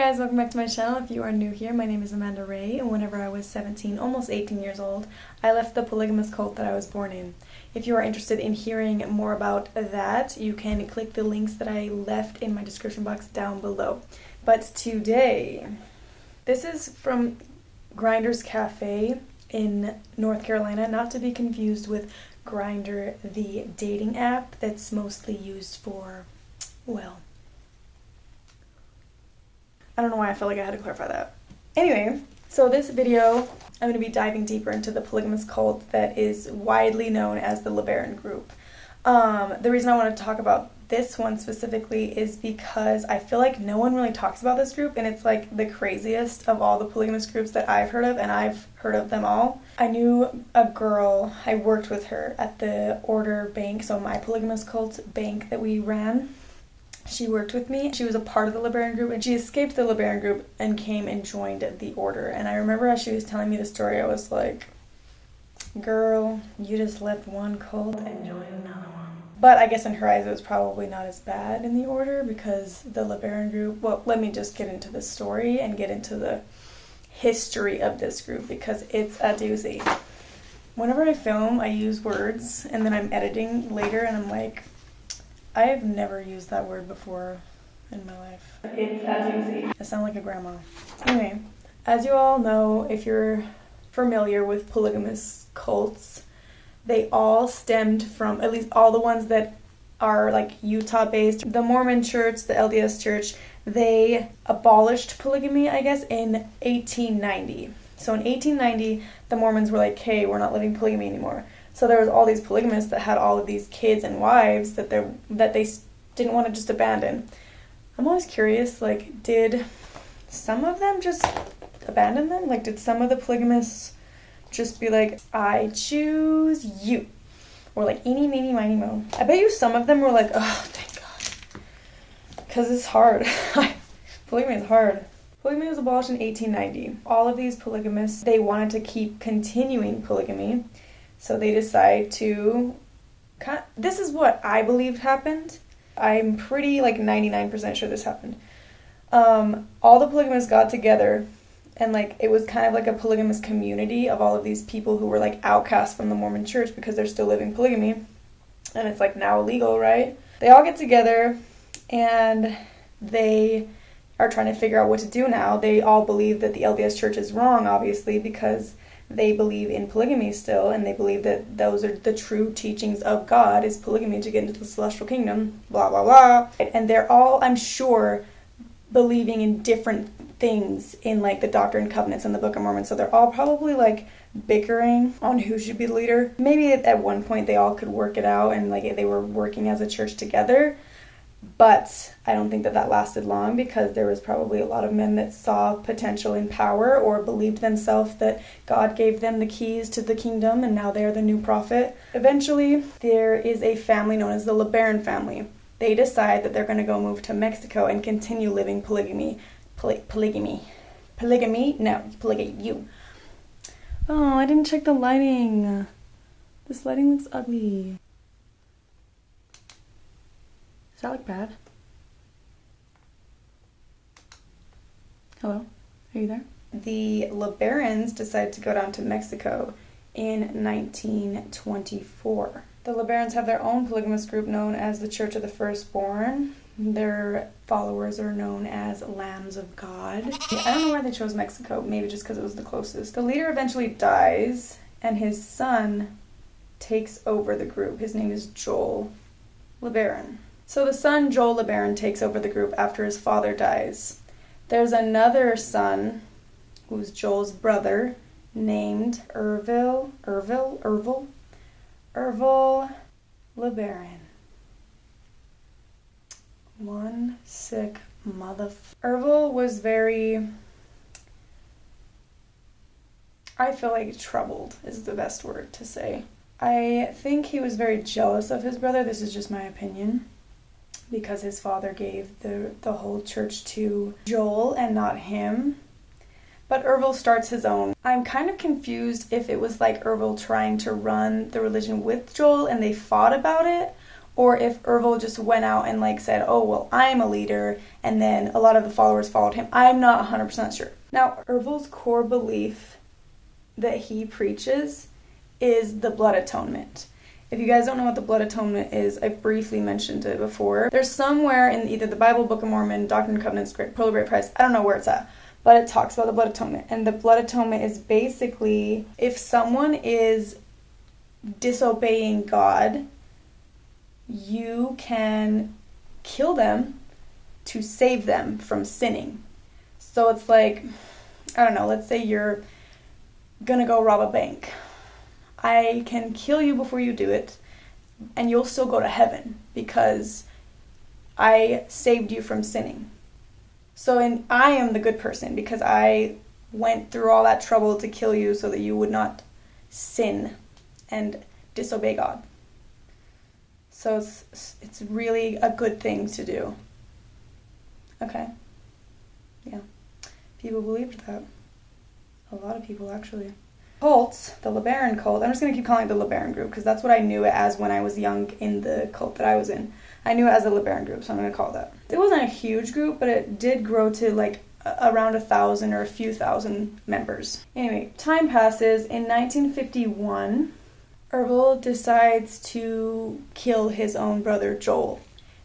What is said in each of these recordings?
guys, welcome back to my channel. If you are new here, my name is Amanda Ray, and whenever I was 17, almost 18 years old, I left the polygamous cult that I was born in. If you are interested in hearing more about that, you can click the links that I left in my description box down below. But today, this is from Grindr's Cafe in North Carolina, not to be confused with Grindr, the dating app that's mostly used for, well, I don't know why I felt like I had to clarify that. Anyway, so this video, I'm going to be diving deeper into the polygamous cult that is widely known as the LeBaron group. The reason I want to talk about this one specifically is because I feel like no one really talks about this group, and it's like the craziest of all the polygamous groups that I've heard of, and I've heard of them all. I knew a girl, I worked with her at the Order Bank, so my polygamous cult bank that we ran. She worked with me. She was a part of the LeBaron group, and she escaped the LeBaron group and came and joined the Order. And I remember as she was telling me the story, I was like, girl, you just left one cult and joined another one. But I guess in her eyes it was probably not as bad in the Order because the LeBaron group, well, let me just get into the story and get into the history of this group because it's a doozy. Whenever I film, I use words, and then I'm editing later and I'm like, I have never used that word before in my life. It's a doozy. I sound like a grandma. Anyway, as you all know, if you're familiar with polygamous cults, they all stemmed from, at least all the ones that are like Utah-based. The Mormon Church, the LDS Church, they abolished polygamy, I guess, in 1890. So in 1890, the Mormons were like, hey, we're not living polygamy anymore. So there was all these polygamists that had all of these kids and wives that they didn't want to just abandon. I'm always curious, like, did some of them just abandon them? Like, did some of the polygamists just be like, I choose you? Or like, eeny, meeny, miny, moe. I bet you some of them were like, oh, thank God. Because it's hard. Polygamy is hard. Polygamy was abolished in 1890. All of these polygamists, they wanted to keep continuing polygamy. So they decide to, this is what I believe happened. I'm pretty like 99% sure this happened. All the polygamists got together and like it was kind of like a polygamous community of all of these people who were like outcasts from the Mormon Church because they're still living polygamy. And it's like now illegal, right? They all get together and they are trying to figure out what to do now. They all believe that the LDS Church is wrong, obviously, because they believe in polygamy still, and they believe that those are the true teachings of God, is polygamy to get into the celestial kingdom, blah, blah, blah. And they're all, I'm sure, believing in different things in, like, the Doctrine and Covenants in the Book of Mormon. So they're all probably, like, bickering on who should be the leader. Maybe at one point they all could work it out, and, like, they were working as a church together. But I don't think that that lasted long because there was probably a lot of men that saw potential in power or believed themselves that God gave them the keys to the kingdom and now they're the new prophet. Eventually, there is a family known as the LeBaron family. They decide that they're going to go move to Mexico and continue living polygamy. Polygamy? No, polygamy. Oh, I didn't check the lighting. This lighting looks ugly. Does that look bad? Hello? Are you there? The LeBarons decided to go down to Mexico in 1924. The LeBarons have their own polygamous group known as the Church of the Firstborn. Their followers are known as Lambs of God. I don't know why they chose Mexico, maybe just because it was the closest. The leader eventually dies, and his son takes over the group. His name is Joel LeBaron. So the son, Joel LeBaron, takes over the group after his father dies. There's another son, who's Joel's brother, named Ervil LeBaron. One sick Ervil was very, I feel like troubled is the best word to say. I think he was very jealous of his brother. This is just my opinion. Because his father gave the whole church to Joel and not him. But Ervil starts his own. I'm kind of confused if it was like Ervil trying to run the religion with Joel and they fought about it, or if Ervil just went out and like said, oh, well, I'm a leader, and then a lot of the followers followed him. I'm not 100% sure. Now, Ervil's core belief that he preaches is the blood atonement. If you guys don't know what the blood atonement is, I briefly mentioned it before. There's somewhere in either the Bible, Book of Mormon, Doctrine and Covenants, Pearl of Great Price, I don't know where it's at, but it talks about the blood atonement. And the blood atonement is basically if someone is disobeying God, you can kill them to save them from sinning. So it's like, I don't know, let's say you're gonna go rob a bank. I can kill you before you do it, and you'll still go to heaven because I saved you from sinning. So I am the good person because I went through all that trouble to kill you so that you would not sin and disobey God. So it's really a good thing to do. Okay. Yeah. People believed that. A lot of people, actually. Cults, the LeBaron cult, I'm just going to keep calling it the LeBaron group because that's what I knew it as when I was young in the cult that I was in. I knew it as the LeBaron group, so I'm going to call it that. It wasn't a huge group, but it did grow to like around 1,000 or a few thousand members. Anyway, time passes. In 1951, Ervil decides to kill his own brother Joel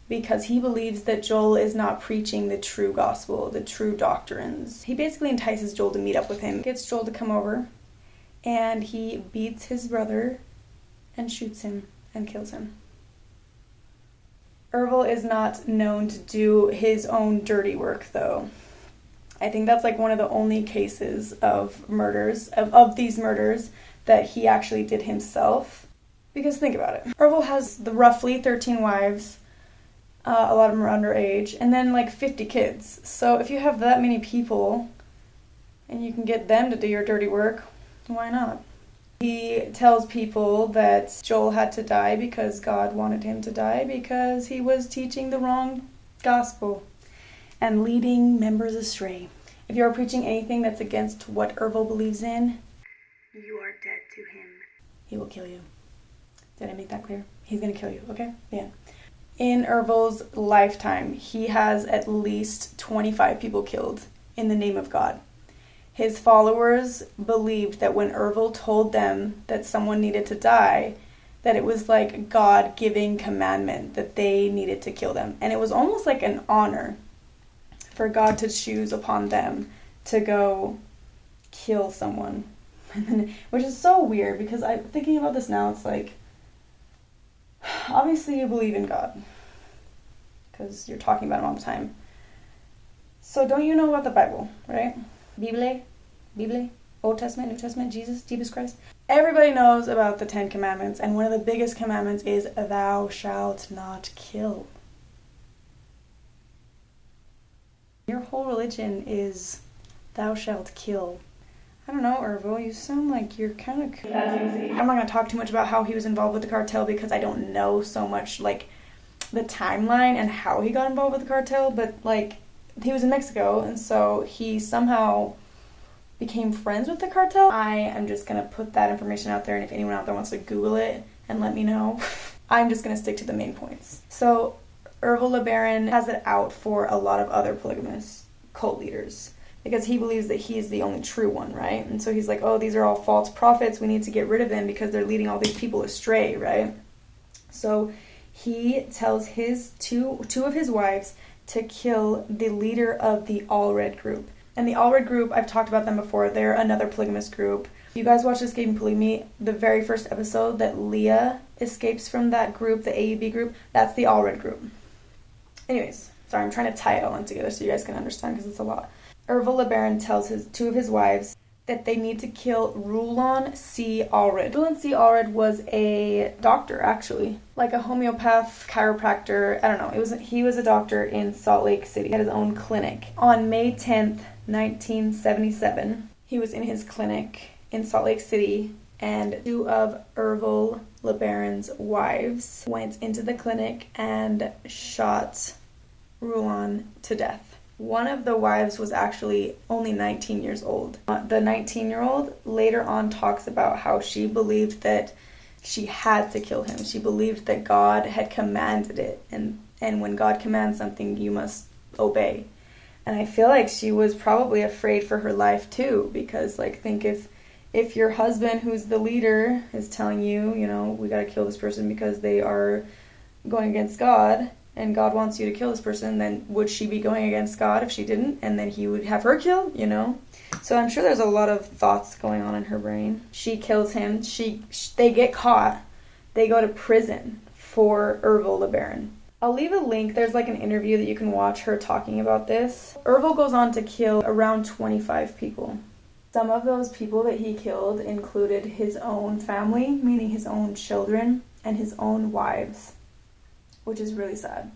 because he believes that Joel is not preaching the true gospel, the true doctrines. He basically entices Joel to meet up with him, gets Joel to come over, and he beats his brother and shoots him and kills him. Ervil is not known to do his own dirty work, though. I think that's like one of the only cases of murders, of these murders, that he actually did himself. Because think about it. Ervil has the roughly 13 wives, a lot of them are underage, and then like 50 kids. So if you have that many people, and you can get them to do your dirty work, why not? He tells people that Joel had to die because God wanted him to die because he was teaching the wrong gospel and leading members astray. If you're preaching anything that's against what Ervil believes in, you are dead to him. He will kill you. Did I make that clear? He's going to kill you, okay? Yeah. In Ervil's lifetime, he has at least 25 people killed in the name of God. His followers believed that when Ervil told them that someone needed to die, that it was like God giving commandment that they needed to kill them. And it was almost like an honor for God to choose upon them to go kill someone. Which is so weird because I'm thinking about this now, it's like, obviously you believe in God because you're talking about him all the time. So don't you know about the Bible, right? Bible, Old Testament, New Testament, Jesus Christ. Everybody knows about the 10 Commandments, and one of the biggest commandments is, thou shalt not kill. Your whole religion is, thou shalt kill. I don't know, Ervil, you sound like you're kind of... I'm not going to talk too much about how he was involved with the cartel because I don't know so much, like, the timeline and how he got involved with the cartel, but, like, he was in Mexico, and so he somehow became friends with the cartel. I am just going to put that information out there, and if anyone out there wants to Google it and let me know, I'm just going to stick to the main points. So, Ervil LeBaron has it out for a lot of other polygamous cult leaders because he believes that he's the only true one, right? And so he's like, oh, these are all false prophets. We need to get rid of them because they're leading all these people astray, right? So he tells his two of his wives to kill the leader of the All Red group. And the All Red group, I've talked about them before. They're another polygamous group. You guys watch Escaping Polygamy, the very first episode that Leah escapes from that group, the AUB group, that's the All Red group. Anyways, sorry, I'm trying to tie it all in together so you guys can understand because it's a lot. Ervil LeBaron tells two of his wives that they need to kill Rulon C. Allred. Rulon C. Allred was a doctor, actually. Like a homeopath, chiropractor, I don't know. He was a doctor in Salt Lake City. He had his own clinic. On May 10th, 1977, he was in his clinic in Salt Lake City, and two of Ervil LeBaron's wives went into the clinic and shot Rulon to death. One of the wives was actually only 19 years old. The 19-year-old later on talks about how she believed that she had to kill him. She believed that God had commanded it, and when God commands something, you must obey. And I feel like she was probably afraid for her life too, because like, think if your husband, who's the leader, is telling you, you know, we gotta kill this person because they are going against God, and God wants you to kill this person, then would she be going against God if she didn't? And then he would have her killed, you know? So I'm sure there's a lot of thoughts going on in her brain. She kills him. They get caught. They go to prison for Ervil LeBaron. I'll leave a link. There's like an interview that you can watch her talking about this. Ervil goes on to kill around 25 people. Some of those people that he killed included his own family, meaning his own children, and his own wives, which is really sad.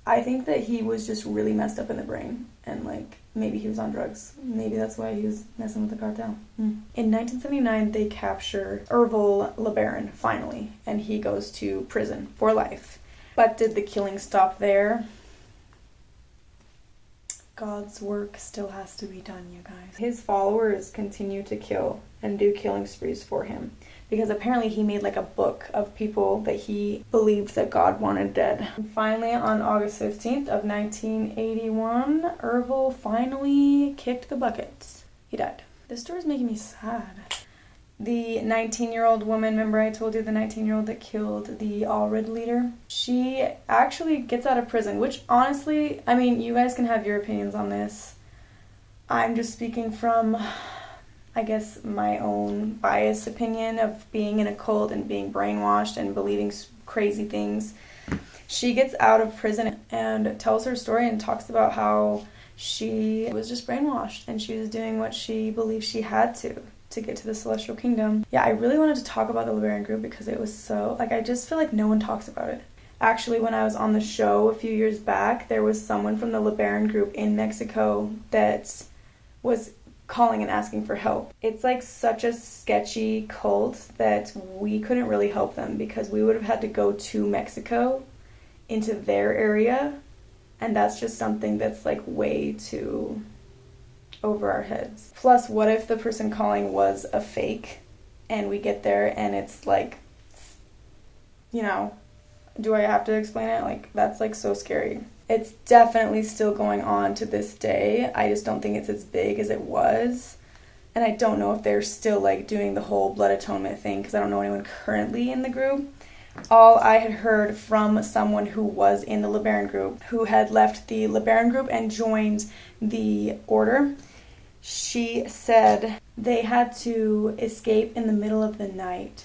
I think that he was just really messed up in the brain, and like, maybe he was on drugs. Maybe that's why he was messing with the cartel. In 1979, they capture Ervil LeBaron, finally, and he goes to prison for life. But did the killing stop there? God's work still has to be done, you guys. His followers continue to kill and do killing sprees for him, because apparently he made like a book of people that he believed that God wanted dead. And finally, on August 15th of 1981, Ervil finally kicked the buckets. He died. This story is making me sad. The 19-year-old woman, remember I told you the 19-year-old that killed the All-Red leader? She actually gets out of prison, which honestly, I mean, you guys can have your opinions on this. I'm just speaking from, I guess, my own biased opinion of being in a cult and being brainwashed and believing crazy things. She gets out of prison and tells her story and talks about how she was just brainwashed and she was doing what she believed she had to get to the celestial kingdom. Yeah, I really wanted to talk about the LeBaron group because it was so, like, I just feel like no one talks about it. Actually, when I was on the show a few years back, there was someone from the LeBaron group in Mexico that was calling and asking for help. It's like such a sketchy cult that we couldn't really help them because we would have had to go to Mexico into their area, and that's just something that's like way too over our heads. Plus, what if the person calling was a fake and we get there and it's like, you know, do I have to explain it? Like, that's like so scary. It's definitely still going on to this day. I just don't think it's as big as it was. And I don't know if they're still like doing the whole blood atonement thing because I don't know anyone currently in the group. All I had heard from someone who was in the LeBaron group, who had left the LeBaron group and joined the order, she said they had to escape in the middle of the night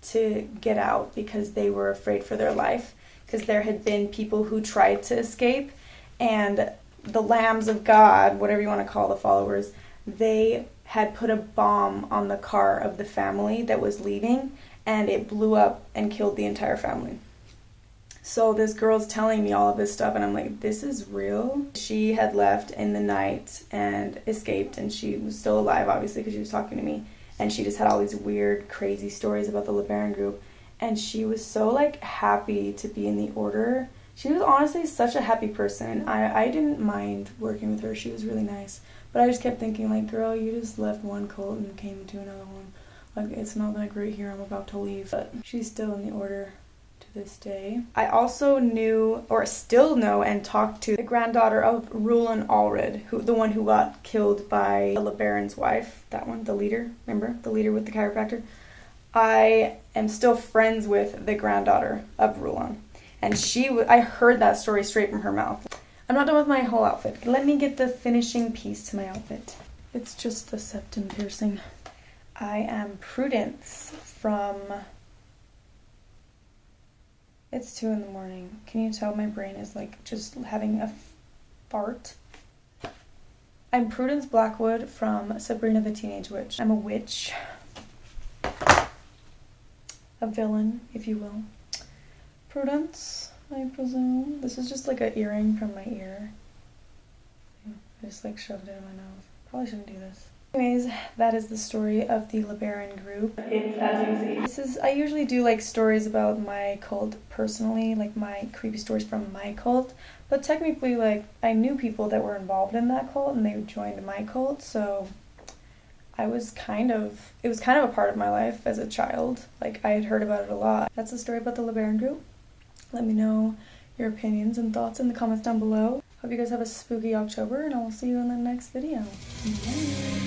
to get out because they were afraid for their life, because there had been people who tried to escape, and the lambs of God, whatever you want to call the followers, they had put a bomb on the car of the family that was leaving, and it blew up and killed the entire family. So this girl's telling me all of this stuff, and I'm like, this is real? She had left in the night and escaped, and she was still alive, obviously, because she was talking to me. And she just had all these weird, crazy stories about the LeBaron group. And she was so, like, happy to be in the order. She was honestly such a happy person. I didn't mind working with her. She was really nice. But I just kept thinking, like, girl, you just left one cult and came to another one. Like, it's not like right here I'm about to leave. But she's still in the order this day. I also knew, or still know, and talked to the granddaughter of Rena Chynoweth, the one who got killed by LeBaron's wife. That one, the leader. Remember? The leader with the chiropractor. I am still friends with the granddaughter of Rena. And I heard that story straight from her mouth. I'm not done with my whole outfit. Let me get the finishing piece to my outfit. It's just the septum piercing. I am Prudence from... It's 2 a.m. Can you tell my brain is like just having a fart? I'm Prudence Blackwood from Sabrina the Teenage Witch. I'm a witch. A villain, if you will. Prudence, I presume. This is just like an earring from my ear. I just like shoved it in my nose. Probably shouldn't do this. Anyways, that is the story of the LeBaron group. It's, as you see, I usually do like stories about my cult personally, like my creepy stories from my cult, but technically, like, I knew people that were involved in that cult and they joined my cult, so it was kind of a part of my life as a child. Like, I had heard about it a lot. That's the story about the LeBaron group. Let me know your opinions and thoughts in the comments down below. Hope you guys have a spooky October, and I will see you in the next video. Bye.